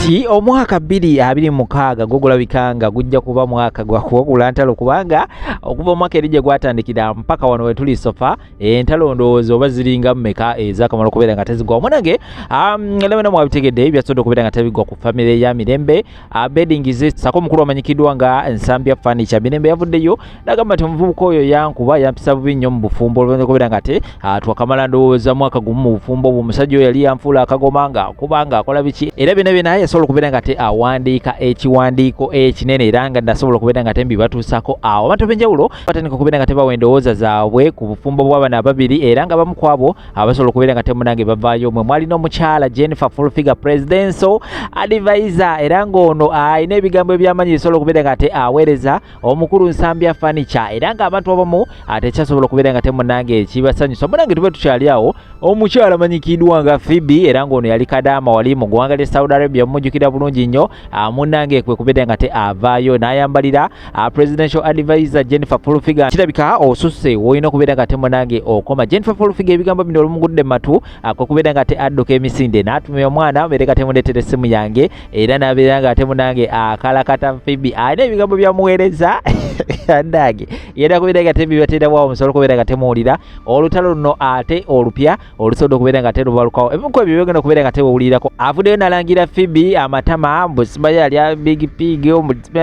nti omwaka 2026 gogulabikanga gujja kuba mwaka gwa kuwagula ntalo kubanga okuva omwaka erije gwatandikira mpaka wano wetuli sofa entalo ndowooza oba ziringa mmeka ezaakamala okubeera nga tezigwa munange lemena mwabitegedde ebyasobola okubeera nga tebigwa ku famire ya Mirembe beddingize sako omukulu amanyikiddwa nga Nsambya Furniture Mirembe yavuddeyo n'agamba nti omuvubuka oyo yankuba yampisa bubi nnyo mu bufumbo olw'enza okubeera nga te twakamala ndowooza mwaka gumu mu bufumbo obwo omusajja oyo yali yanfuula akagoma nga kubanga akola biki era byonna yasobola okubeera nga te awandiika ekiwandiiko ekinene era nga nasobola okubeera nga te mbibatuusako awo abantu b'enjawulo batandika okubeera nga te bawa endowooza zaabwe ku bufumbo bw'abana ababiri era nga bamu ku abo abasobola okubeera nga te munange bavaayo mwe mwalina omukyala Jennifer Fulfiga presidential advisor era ng'ono ayina ebigambo ebyamanyi bisobola okubeera nga te aweereza omukulu Nsambya Furniture era nga abantu abamu tekyasobola okubeera nga te munange ekibasanyusa munange tube tukyali awo omukyala amanyikiddwa nga Phoebe era ng'ono yali Kadama wali mu ggwanga lya Saudi Arabia mujjukira bulungi nnyo munange kwe kubeera nga te avaayo n'ayambalira presidential advisor Jennifer Fulfiga kirabika osusse woolina okubeera nga te munange okoma Jennifer Fulfiga ebigambo bino olumugudde matu kwe kubeera nga te adduka emisinde n'atumya omwana beere nga te mundeetera essimu yange era n'abeera nga te munange akalakata Phoebe alina ebigambo byamuweereza andage yenda kubeera nga te bibateera bwawo musobola okubeera nga temuwulira olutalo luno ate olupya olusobola okubeera nga te lubalukawo ebimu ku ebyo byogenda okubeera nga tewuwulirako avuddeyo nalangira Phoebe amatama mbusimaya alya big pig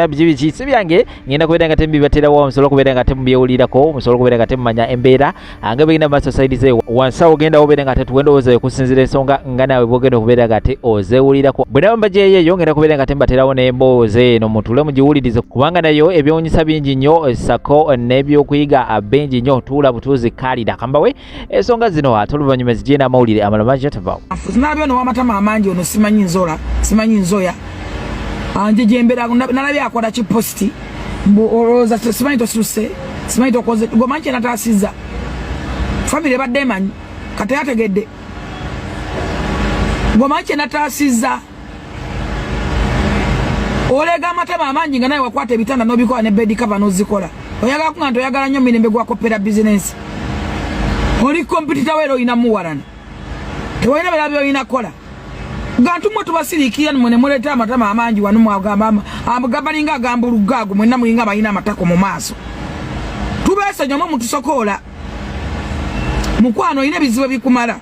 biki si byange ngenda kubeera nga tembibateera bwawo musobola okubeera nga temubyewulirako musobola okubeera nga temumanya embeera nga begenda mu society ze wansawo ogenda obeera nga tetuwendowooza okusinzira ensonga nga naawe bwogenda okubeera nga te ozeewulirako bwe naba mbajeeyeeyo ngenda kubeera nga tembateerawo n'emboozi eno mutule mugiwulirize kubanga nayo ebyewunyisa bingi nnyo sako n'ebyokuyiga bingi nnyo tuula butuuzi kaalira kambawe ensonga zino ate oluvannyuma zijje n'amawulire amalamaji atavaawo nalabye n'ow'amatama amangi ono simanyi nzoya anje jembera nalabye akola kiposti olowooza simanyi tosiruse simanyi tokoze gomanyi kyenataasizza famire badde emanyi kati yategedde gomanyi kyenataasizza olega amatama amangi nga naye wakwata ebitanda n'obikola ne bed cover n'ozikola oyagala kunga nti oyagala nnyo Mirembe gwakopera bizinensi oli kompitita weero oyina muwalana tewalina bera byolina kola gantu mwe tubasirikira ne muleeta amatama amangi wano mwagamba ninga agamba olugaago mwenna muyinga abalina amatako mu maaso tubeesenya omwe mutusokoola mukwano olina ebizibu ebikumala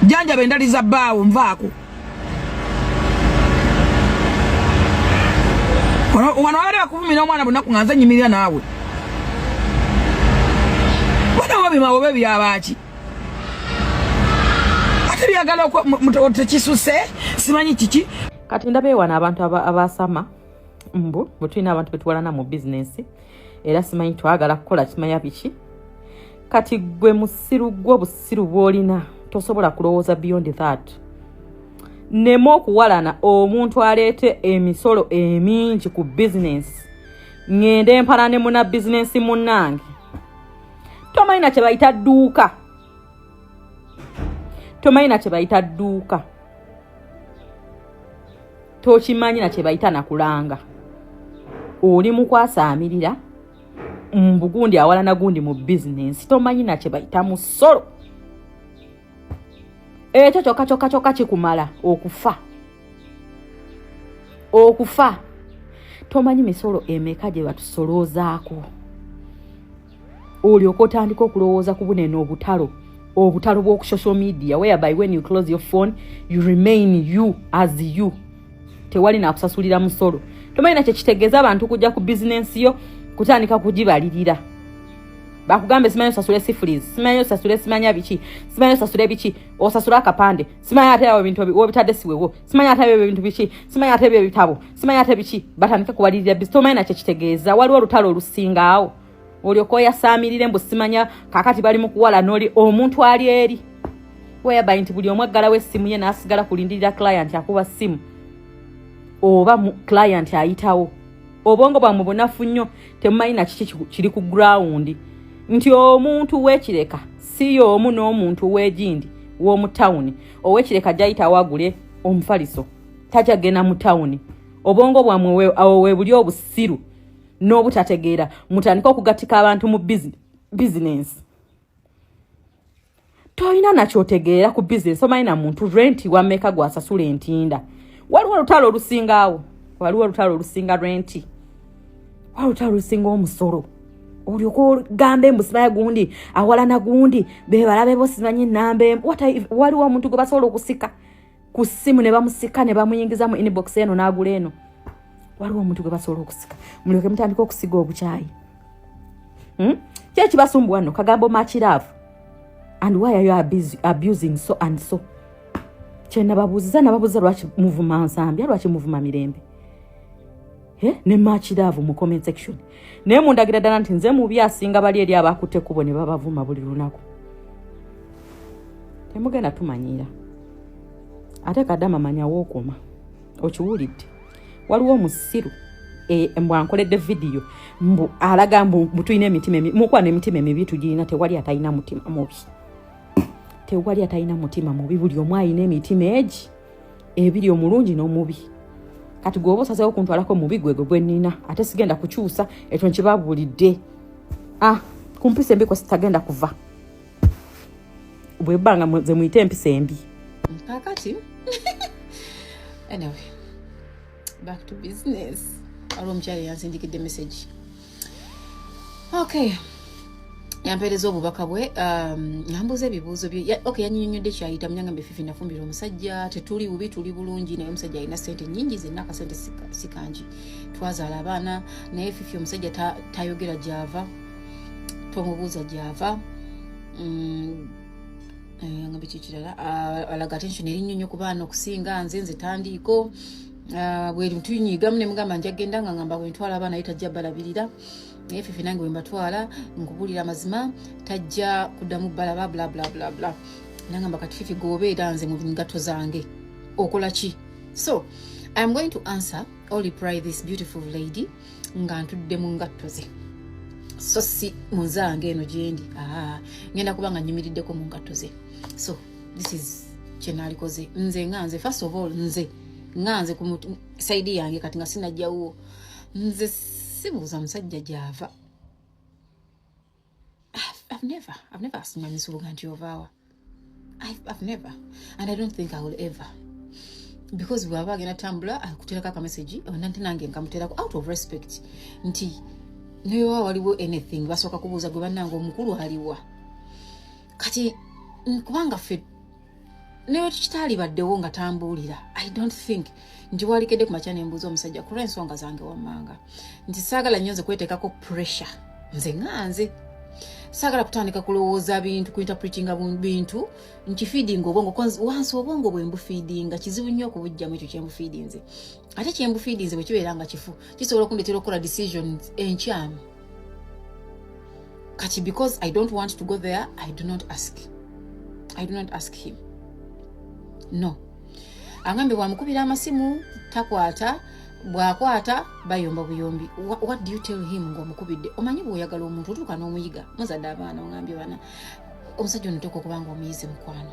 janja bendaliza bbaawo nvaako wano wabadde bakuvumira omwana bunaku nga nze nyimirira naawe bana wabimawo be byabaki ate byagala tekisuse simanyi kiki kati ndabeewana abantu abasama mbu bwe tulina abantu betuwalana mu bizinensi era simanyi twagala kukola kimanya biki kati gwe musiru gw'obusiru bw'olina tosobola kulowooza beyond that nemo okuwalana omuntu aleete emisolo emingi ku bizinensi ngende empalane muna bizinensi munnange tomanyi kye bayita dduuka tomanyi kye bayita dduuka tokimanyi na kye bayita nakulanga oli mukwasaamirira mbugundi awalana gundi mu bizinensi tomanyi na kye bayita musolo ekyo kyokka kikumala okufa tomanyi misolo emeka gye batusoloozaako olyoka otandika okulowooza ku bunene obutalo bw'oku social media whereby when you close your phone you remain you as you tewali nakusasulira musolo tomanyi nakyo kitegeeza abantu kujja ku bizinensi yo kutandika kugibalirira bakugambe simanyi osasule syphilis simanyi osasule simanya biki simanyi osasule biki osasula akapande simanyi ate awo ebintu wobitadde siwewo simanyi ate ebyo ebintu biki simanyi ate ebyo ebitabo simanyi ate biki batandika kubalirira bizi tomanyi nakyo kitegeeza waliwo olutalo olusingaawo olyoka oyasaamirire mbu simanya kakati bali mu kuwala n'oli omuntu ali eri whereby nti buli omu aggalawo essimu ye n'asigala kulindirira client akuba ssimu oba client ayitawo obwongo bwammwe bunafu nnyo temumanyi na kiki kiri ku ground nti omuntu wekireka si y'omu n'omuntu w'egindi w'omu tawuni owekireka gyayitawo agule omufaliso tajagenda mu tawuni obwongo bwammwe awo we buli obusiru n'obutategeera mutandika okugatika abantu mu bizinensi toyina nakyotegeera ku bizinensi omanyi na muntu renti wameka gwasasula entinda waliwo olutalo olusingawo waliwo olutalo olusinga renti waliwo olutalo olusinga omusolo olyoka gambe mbusibaya gundi awalana gundi bebalabe bosimanyi nambe waliwo omuntu gwe basobola okusika ku ssimu ne bamusika ne bamuyingiza mu inbox eno n'agula eno waliwo omuntu gwe basobola okusika mulyoke mutandika okusiga obukyayi kyeki basumbuwa nno kagambo much love and why are you abusing so and so kyena babuuziza nababuuza lwaki muvuma nsambya lwaki muvuma mirembe ne much love mu comment section naye mundagira ddala nti nze mubi asinga bali eri abakutte kubo ne babavuma buli lunaku temugenda tumanyira ate kadama manya wokoma okiwulidde waliwo omusiru mbwankoledde video mbu alaga mbu tuyina emitima mukwa n'emitima emibi tugirina tewali atayina mutima mubi tewali atayina mutima mubi buli omu ayina emitima egi ebiri omulungi n'omubi kati gwoba osazeewo kuntwalako mubi gwego gwenina ate sigenda kukyusa ekyo nkibabuulidde ku mpisa embi sitagenda kuva bwebbanga ze muyite empisa embi kakati anyway back to business omukyala yansindikidde message okay yampeereza obubaka bwe yambuuza ebibuuzo bye yanyinyonnyodde kyayita munyangambe fifi nafumbira omusajja tetuli bubi tuli bulungi naye omusajja alina sente nnyingi zenna akasente sikangi twazaala abaana naye fifi omusajja tayogera gyava tomubuuza gyava ngambe kikirala alaga attention erinnyonnyo ku baana okusinga nze tandiiko bwe tunyigamu ne mugamba njagenda nga ngamba bwe ntwala abaana ye tajja balabirira naye fifi nange bwe mbatwala nkubulira amazima tajja kuddamu balaba bla bla bla bla nangamba kati fifi gobeera nze mu ngatto zange okola ki so I am going to answer or reply this beautiful lady nga ntudde mu ngatto ze so si munzange eno gyendi ngenda kuba nga nyumiriddeko mu ngatto ze so this is kyenalikoze nze first of all nganze ku saidi yange kati nga sinajjawo nze sibuuza musajja gyava I've never asked my misubuga nti ovaawa I've never and I don't think I will ever because bwaba agenda tambula akutereka ka message nante nange nkamuterako out of respect nti newa waliwo anything basooka kubuuza gwe bannange omukulu aliwa kati kubanga ffe newe tukitali baddewo nga tambuulira I don't think nti walikedde ku makya nembuuza omusajja kulwa ensonga zange wammanga nti saagala nnyo nze kweteekako pressure nze saagala kutandika kulowooza bintu kuinterpretinga bintu nkifeedinga obwongo wansi obwongo bwe mbufiidinga kizibu nnyo okubujjamu ekyo kyembufiidinze ate kyembufiidinze bwe kibeera nga kifu kisobola okundeetera okukola decisions enkyamu kati because I don't want to go there I do not ask him no angambe bwamukubira amasimu takwata bwakwata bayomba buyombi what do you tell him ng'omukubidde omanyi bw'oyagala omuntu otuuka n'omuyiga muzadde abaana ongambye bana omusajja ono teeka okubanga omuyize mukwano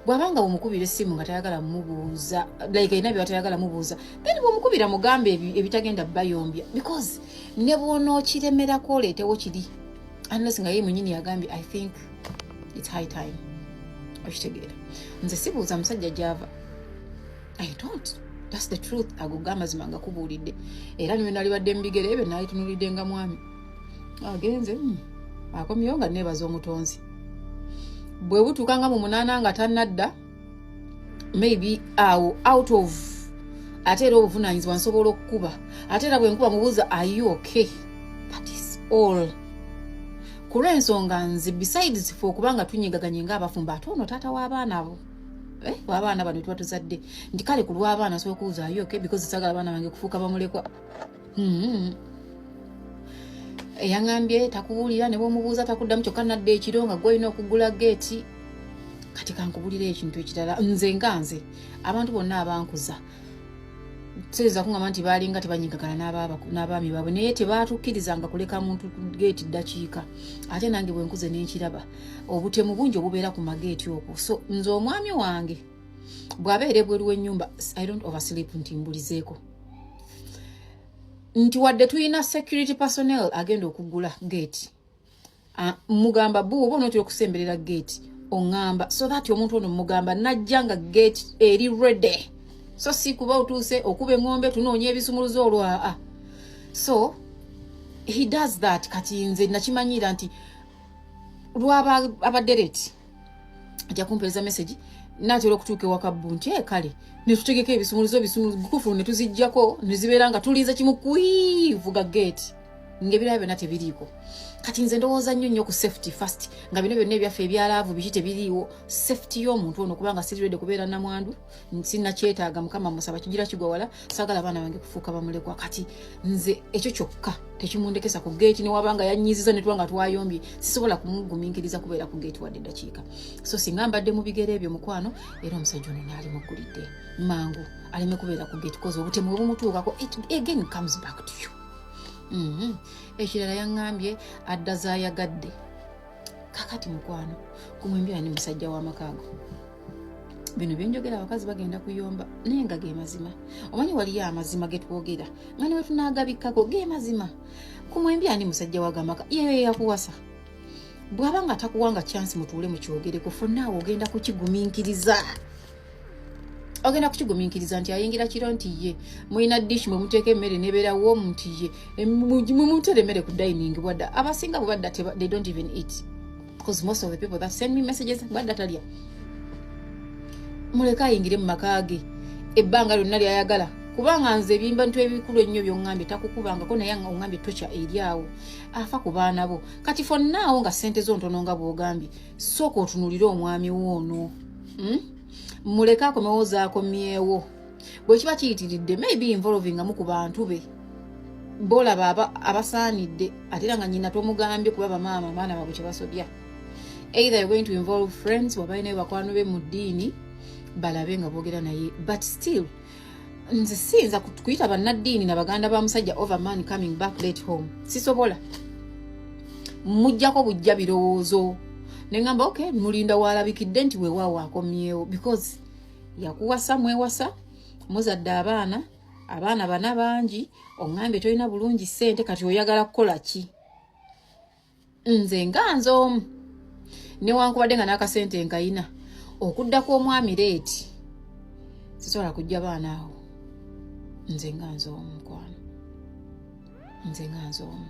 bw'abanga bw'omukubira essimu nga tayagala mubuuza like ayina byatayagala mubuuza then bw'omukubira mugambe ebitagenda bayombya because ne bw'onookiremerako oleetewo kiri unless nga ye mwenyini yagambye I think it's high time okitegeera nze sibuuza musajja gyava I don't that's the truth agugamba zimanga kubuulidde era niwe nalibadde mbigere ebyo naye tunulidde nga mwami agenze akomyewo nga neebaza omutonzi bwe butuuka nga mu munaana nga tannadda maybe out of ate era obuvunaanyizibwa nsobola okukuba ate era bwe nkuba mubuuza are you okay that is all kulw'ensonga nze besides fe okubanga tunyigaganye ng'abafumba ate ono taata w'abaana abo abaana bano tuba tuzadde nti kale ku lw'abaana sobola okubuuza are you okay because sagala abaana bange kufuuka bamulekwa eyangambye takubuulira ne bw'omubuuza takuddamu kyokka nadde ekiro nga gw'olina okugula geeti kati kankubulira ekintu ekirala nze abantu bonna abankuza teeza kungamba nti baalinga tebanyigagana n'abaami baabwe naye tebatukkirizanga kuleka muntu geeti ddakiika ate nange bwe nkuze n'enkiraba obutemu bungi obubeera ku mageeti okwo so nze omwami wange bw'abeera ebweru w'ennyumba I don't oversleep nti mbulizeeko nti wadde tulina security personnel agenda okugula geeti mugamba oba onootera okusemberera geeti oŋŋamba so that omuntu ono mugamba najja nga geeti eri ready so si kuba utuse okube ngombe tunoonye ebisumuluzo olwa so he does that kati nze nakimanyira nti lwaba abadereti ajja kumpeeza message natera okutuuka ewakabbu nti kale netutegeka ebisumuluzo bisumulukufu ne tuzijjako ne zibeera nga tulinza kimu kuivuga gate ngebiraba byonna tebiriiko kati nze ndowooza nnyo ku safety first nga bino byonna ebyaffe ebyalaavu biki tebiriiwo safety y'omuntu ono kubanga sirirwedde kubeera namwandu sinnakyetaaga mukama musaba kigira kigwa wala saagala abaana bange kufuuka bamulekwa kati nze ekyo kyokka tekimundekesa ku gate newabanga yanyiziza ne twanga twayombye sisobola kumugumiikiriza kubeera ku gate wadde eddakiika so singa mbadde mu bigere ebyo mukwano era omusajja ono naali muggulidde mangu aleme kubeera ku gate kozi obutemu bwe bumutuukako it again comes back to you. Ekirala yaŋŋambye adda zaayagadde kakati mukwano kumwembera ne musajja w'amakaago bino byenjogera abakazi bagenda kuyomba naye nga ge mazima omanyi waliyo amazima ge twogera nga ne we tunaagabikako ge mazima kumwembera ne musajja wagamaka yeyo yakuwasa bw'aba nga takuwanga chance mutuule mu kyogereko fonnaawe ogenda kukigumiikiriza nti ayingira kiro nti ye mulina dish mwe muteeka emmere nebeerawo nti ye mumutere emmere ku dining bwadda abasinga bwe badda they don't even eat because most of the people that send me messages badda talya muleka ayingire mu maka ge ebbanga lyonna lyayagala kubanga nze ebimba ntu ebikulu ennyo by'oŋŋambye takukubangako naye oŋŋambye tocha eri awo afa ku baana bo kati fonnaawo nga ssente zo ntono nga bw'ogambye sooka otunuulire omwami woono muleka akomewozaako myewo bwe kiba kiyitiridde maybe involving amu ku bantu be bolaba abasaanidde ate era nga nyina tomugambye kuba bamaama abaana baabwe kye basobya either you're going to involve friends wabalinayo bakwano be mu ddiini balabe nga boogera naye but still nze siyinza kuyita bannaddiini na baganda ba musajja over man coming back late home sisobola mujjako bujja birowoozo nengamba okay mulinda walabikidde nti weewaawo akomyewo because yakuwasa mwewasa muzadde abaana bana bangi oŋŋambye tolina bulungi ssente kati oyagala kukola ki nze nga nzoomu newankubadde nga n'akasente nkayina okuddako omwami leeti sisobola kujja baana awo nze nga nzoomu mukwano nze nga nzoomu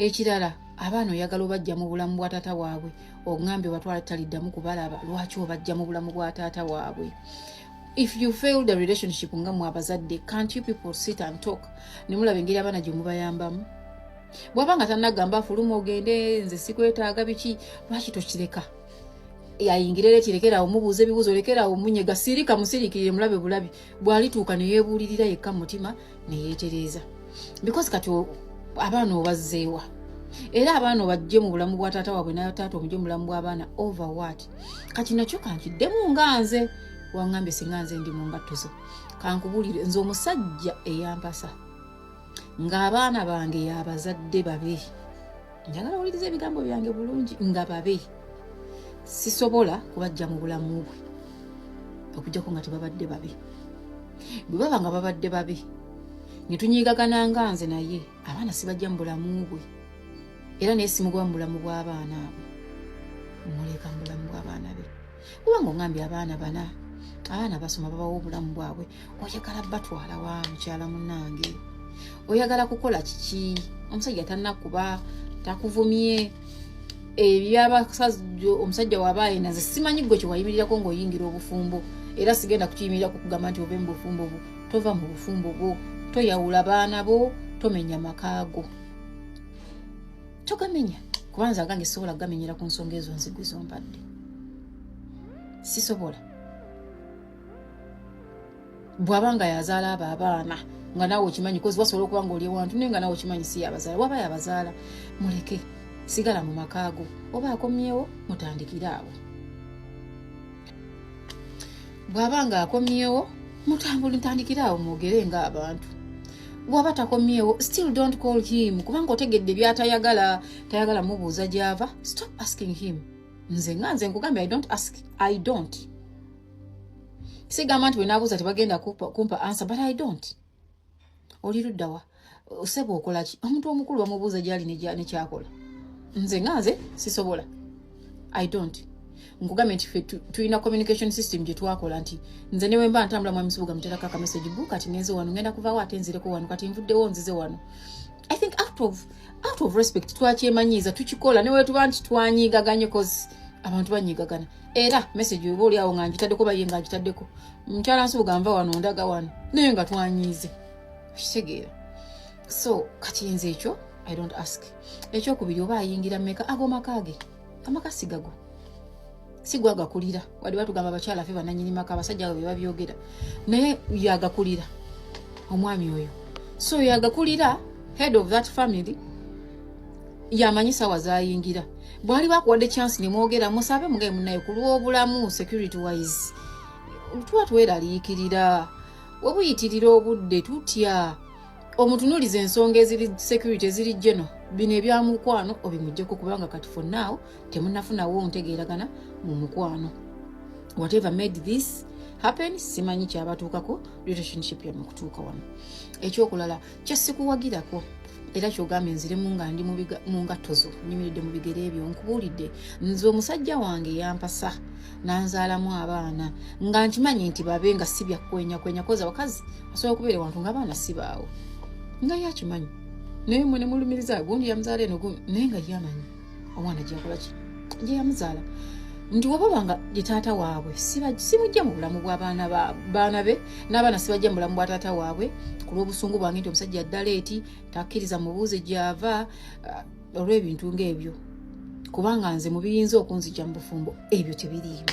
ekirala abaana oyagala obajja mu bulamu bwa taata waabwe oŋŋambye batwala taliddamu kubalaba lwaki obajja mu bulamu bwa taata waabwe if you fail the relationship nga mwe abazadde can't you people sit and talk ne mulaba engeri abaana gye mubayambamu bw'aba nga tannagamba afuluma ogende nze sikwetaaga biki lwaki tokireka yayingirere kirekerawo mubuuza ebibuuzo lekerawo munyega sirika musirikirire mulabe bulabi bw'alituuka ne yeebuulirira yekka mu mutima ne yeetereeza because kati abaana obazzeewa era abaana obajje mu bulamu bwa taata waabwe nayo taata omujje mu bulamu bw'abaana over what kati nakyo kankiddemu nga nze waŋŋambye singa nze ndi mu ngatto zo kankubulire nze omusajja eyampasa ng'abaana bange y'abazadde babe njagala owuliriza ebigambo byange bulungi nga babe sisobola kubajja mu bulamu bwe okujjako nga tebabadde babe bwe baba nga babadde babe ne tunyiigagana nga nze naye abaana sibajja mu bulamu bwe era naye simugoba mu bulamu bw'abaana abo muleka mu bulamu bw'abaana be kubanga oŋŋambye abaana basoma babawo obulamu bwabwe oyagala batwala wa mukyala munnange oyagala kukola kiki omusajja tannakuba takuvumye omusajja wabaaye naze simanyi gwe kyewayimirirako ng'oyingira obufumbo era sigenda kukiyimirirako kugamba nti ove mu bufumbo bwo tova mu bufumbo bwo toyawula baana bo tomenya makaago togamenya kubanza agange sisobola kugamenyera ku nsonga ezo nzigwe zompadde sisobola bw'abanga yazaala abo abaana nga naawe okimanyi kozi wasobola okuba nga oli ewantu naye nga naawe okimanyi si yabazaala waba yabazaala muleke sigala mu makaago oba akomyewo mutandikire awo bw'abanga akomyewo mutandikire awo mwogere nga abantu bw'aba takomyewo still don't call him kubanga otegedde byatayagala tayagala mubuuza gy'ava stop asking him nze nkugambye I don't sigamba nti wenaabuuza tebagenda kumpa answer but I don't oli luddawa oseba okola ki omuntu omukulu bamubuuza gy'ali nekyakola nze sisobola I don't nkugambye nti ffe tulina communication system gye twakola nti nze newe mba ntambula mwami Sibuga muterako ka message book kati ngenze wano ngenda kuvaawo ate nzireko wano kati nvuddewo nzize wano. I think out of respect twakyemanyiiza tukikola newe tuba nti twanyiigaganye cause abantu banyiigagana era message oba oli awo nga ngitaddeko baye nga ngitaddeko mukyala Nsubuga nva wano ndaga wano naye nga twanyiize kitegeera. So kati nze ekyo I don't ask. Ekyokubiri oba ayingira mmeka ago makage amaka sigago sigwa agakulira wali batugamba abakyala ffe bananyini maka abasajja be babyogera naye yagakulira omwami oyo. So yagakulira head of that family yamanyisa wazayingira bwali bakuwadde chance ne mwogera musabe mugaye munaye ku lw'obulamu security wise tuba tweraliikirira obuyitirira obudde tutya omutunulize ensonga eziri security eziri geno bino ebyamukwano obimujjeko kubanga kati for now temunafunawo ntegeeragana mu mukwano. Whatever made this happen simanyi kyabatuukako relationship yamu kutuuka wano. Ekyokulala kyasikuwagirako era kyogambye nziremu nga ndi mu ngatto zo nyimiridde mu bigere ebyo nkubuulidde nze omusajja wange yampasa nanzaalamu abaana nga nkimanyi nti babe nga si byakwenya koza bakazi asobola okubeera wantu nga abaana si baawo nga yakimanyi naye mwene mulumiriza gundi yamuzaala eno naye nga yamanyi omwana gyakola ki gye yamuzaala nti wababanga gye taata waabwe simujja mu bulamu bw'abaana be n'abaana sibajja mu bulamu bwa taata waabwe ku lw'obusungu bwange nti omusajja addaleeti takkiriza mubuuze gy'ava olw'ebintu ng'ebyo kubanga nze mu biyinza okunzijja mu bufumbo ebyo tebiriimu.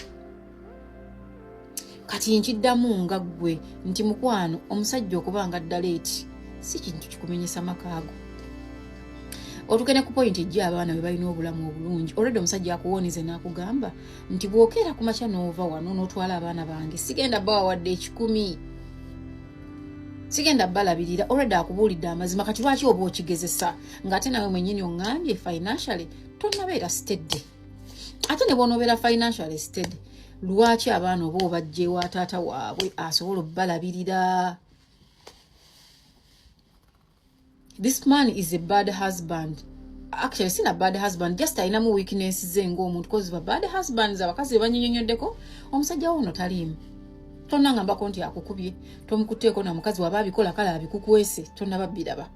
Kati nkiddamu nga ggwe nti mukwano omusajja okubanga addaleeti si kintu kikumenyesa makaago. Otugenda ku point ejja abaana be balina obulamu obulungi already omusajja akuwonize n'akugamba nti bw'okeera ku makya n'ova wano n'otwala abaana bange sigenda bawawadde 10 sigenda balabirira already akubuulidde amazima kati lwaki oba okigezesa ng'ate nawe mwennyini oŋŋambye financially tonnabeera steady ate ne bw'onoobeera financially steady lwaki abaana oba obajjeewo taata waabwe asobola obbalabirira. This man is a bad husband. Actually, it's not a bad husband. Just I know weaknesses zengo omuntu cause of bad husbands abakazi banyinyonyoddeko omusajja wono talimu. Tonna ngamba konti akukubye tomukuteeko na mukazi wababikola kala abikukwese tonna babbiraba.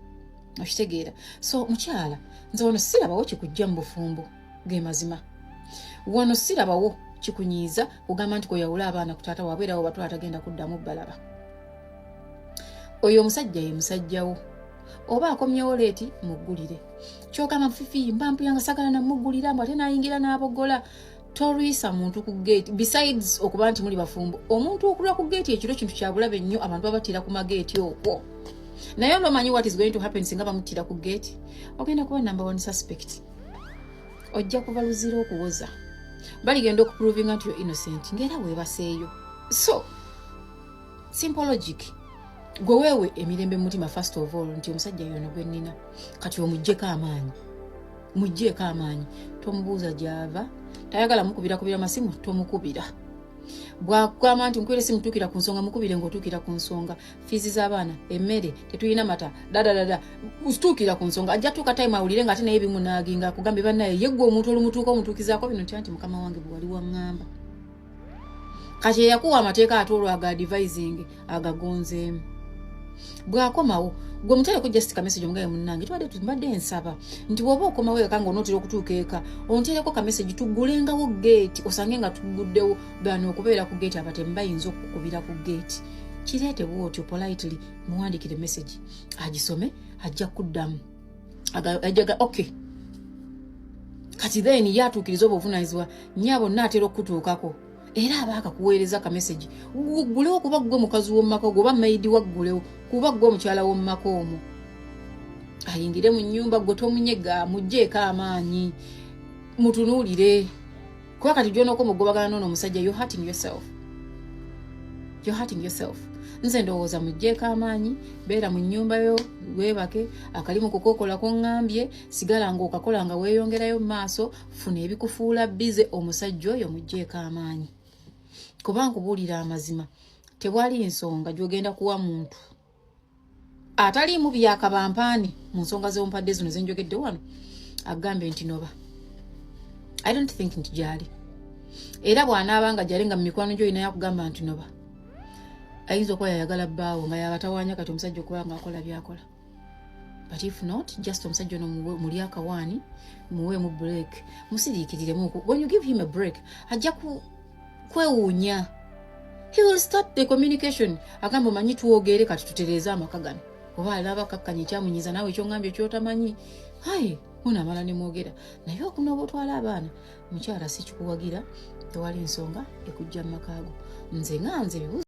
Okitegeera. So mukyala nze wano sirabawo kikujja mu bufumbo ge mazima. Wano sirabawo kikunyiiza kugamba nti koyawula abaana ku taata waabwe era abo batwala tagenda kuddamu balaba. Oyo omusajja ye musajjawo. Oba akomyewo leeti muggulire kyogamba fifi mbampu yanga sagala na muggulira mbate nayingira n'abogola torisa muntu ku gate besides okuba nti muli bafumbo omuntu okulwa ku gate ekiro kintu kyabulabe nnyo abantu babatira ku magate okwo naye omanyi what is going to happen singa bamutira ku gate ogenda kuba number 1 suspect ojja kuva luzira okuwoza baligenda okuprovinga nti yo innocent ngera weebaseeyo. So simple logic gwe wewe emirembe mutima first of all nti omusajja yono gwe nnina kati omujjeko amaanyi tomubuuza gyava tayagala mukubira masimu tomukubira bwakugamba nti nkwere simutuukira ku nsonga mukubire ng'otuukira ku nsonga fiizi z'abaana emmere tetuyina mata dadadada usituukira ku nsonga ajja tuuka time awulire ng'ate naye bimunaaginga akugambe bannaye yeggwe omuntu olumutuuka omutuukizaako bino nti mukama wange bwe wali waŋŋamba kati eyakuwa amateeka ate olwo aga-advising agagonzeemu bwakomawo gwe mutale ku just ka message omugaye munnange tubadde tumbadde ensaba nti bw'oba okomawo eka ng'onootera okutuuka eka ontereko ka message tuggulengawo gate osange nga tuguddewo bano okubeera ku gate abatemu bayinza okukubira ku gate kireete bwotyo politely muwandikire message agisome ajja kuddamu ajaga okay kati then yatuukiriza obuvunaanyizibwa nnyabo naatera okutuukako era abaaka kuweereza ka message guggulewo kuba gwe mukazi w'omumaka ogwo oba maidi waggulewo kuba gwe mukyala w'omumaka omwo ayingire mu nnyumba gwe tomunyega mugjeeko amaanyi mutunuulire kuba kati gy'onooka omugobagana n'ono omusajja you're hurting yourself nze ndowooza mugjeeko amaanyi beera mu nnyumba yo weebake akalimu kukookola koŋŋambye sigala ng'okakola nga weeyongerayo mu maaso funa ebikufuula bize omusajja oyo mugjeeko amaanyi kuba nkubuulira amazima tewali ensonga gy'ogenda kuwa muntu ataliimu byakabampaani mu nsonga z'ompadde zino zenjogedde wano agambe nti noba I don't think nti gyali era bw'anaabanga jalenga mu mikwano gyo ina yakugamba nti noba ayinza okuba yayagala bbaawo nga yabatawanya kati omusajja okuba nga akola byakola. But if not, just omusajja ono muli akawaani muweemu break, musiriikiriremu. When you give him a break, ajja kwewuunya. He will start the communication. Agamba omanyi tuwogere kati tutereeza amaka gano. Oba alaba kakkanya ekyamunyiza naawe ekyongambye ekyotamanyi. Hayi, munaamala ne mwogera. Naye okunooba otwala abaana, mukyala si kikuwagira, tewali nsonga ekujja mu makaago. Nze nga nze